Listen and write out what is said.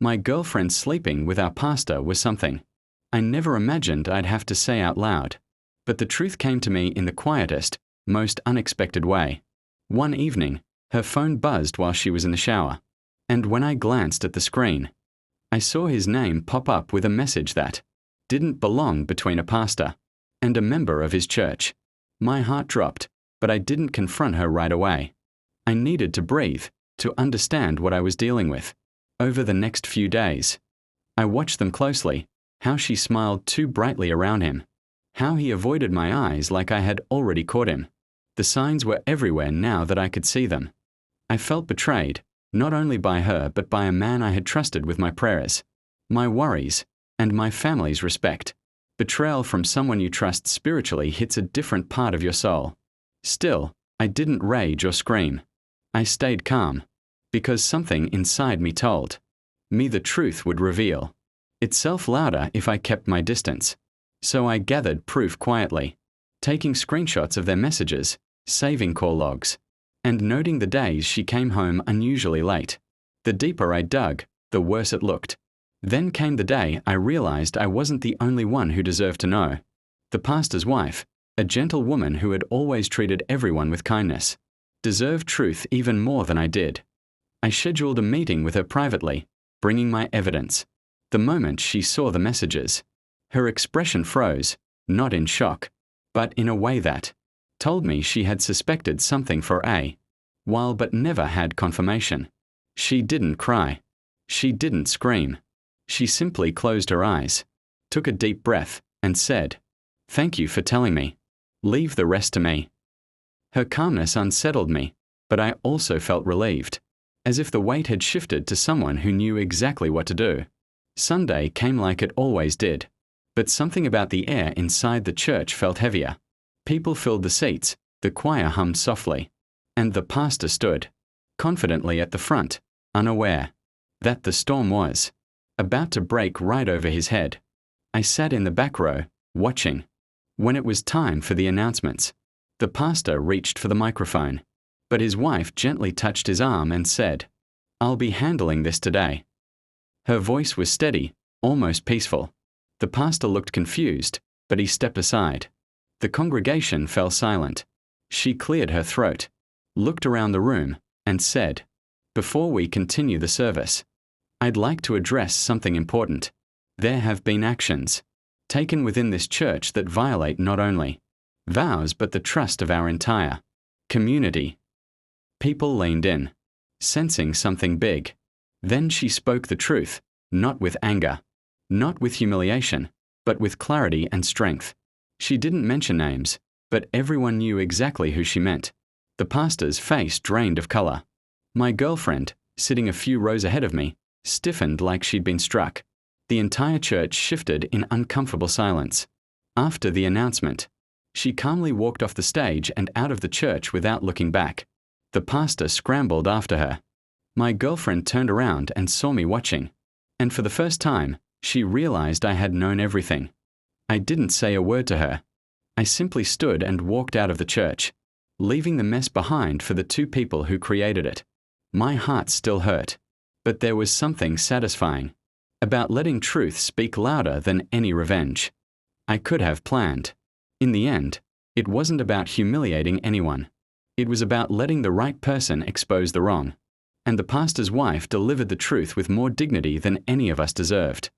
My girlfriend sleeping with our pastor was something I never imagined I'd have to say out loud. But the truth came to me in the quietest, most unexpected way. One evening, her phone buzzed while she was in the shower, and when I glanced at the screen, I saw his name pop up with a message that didn't belong between a pastor and a member of his church. My heart dropped, but I didn't confront her right away. I needed to breathe, to understand what I was dealing with. Over the next few days, I watched them closely, how she smiled too brightly around him, how he avoided my eyes like I had already caught him. The signs were everywhere now that I could see them. I felt betrayed, not only by her but by a man I had trusted with my prayers, my worries, and my family's respect. Betrayal from someone you trust spiritually hits a different part of your soul. Still, I didn't rage or scream. I stayed calm, because something inside me told me the truth would reveal itself louder if I kept my distance. So I gathered proof quietly, taking screenshots of their messages, saving call logs, and noting the days she came home unusually late. The deeper I dug, the worse it looked. Then came the day I realized I wasn't the only one who deserved to know. The pastor's wife, a gentle woman who had always treated everyone with kindness, deserved truth even more than I did. I scheduled a meeting with her privately, bringing my evidence. The moment she saw the messages, her expression froze, not in shock, but in a way that told me she had suspected something for a while but never had confirmation. She didn't cry. She didn't scream. She simply closed her eyes, took a deep breath, and said, "Thank you for telling me. Leave the rest to me." Her calmness unsettled me, but I also felt relieved, as if the weight had shifted to someone who knew exactly what to do. Sunday came like it always did, but something about the air inside the church felt heavier. People filled the seats, the choir hummed softly, and the pastor stood confidently at the front, unaware that the storm was about to break right over his head. I sat in the back row, watching. When it was time for the announcements, the pastor reached for the microphone, but his wife gently touched his arm and said, "I'll be handling this today." Her voice was steady, almost peaceful. The pastor looked confused, but he stepped aside. The congregation fell silent. She cleared her throat, looked around the room, and said, "Before we continue the service, I'd like to address something important. There have been actions taken within this church that violate not only vows but the trust of our entire community." People leaned in, sensing something big. Then she spoke the truth, not with anger, not with humiliation, but with clarity and strength. She didn't mention names, but everyone knew exactly who she meant. The pastor's face drained of color. My girlfriend, sitting a few rows ahead of me, stiffened like she'd been struck. The entire church shifted in uncomfortable silence. After the announcement, she calmly walked off the stage and out of the church without looking back. The pastor scrambled after her. My girlfriend turned around and saw me watching, and for the first time, she realized I had known everything. I didn't say a word to her. I simply stood and walked out of the church, leaving the mess behind for the two people who created it. My heart still hurt, but there was something satisfying about letting truth speak louder than any revenge I could have planned. In the end, it wasn't about humiliating anyone. It was about letting the right person expose the wrong. And the pastor's wife delivered the truth with more dignity than any of us deserved.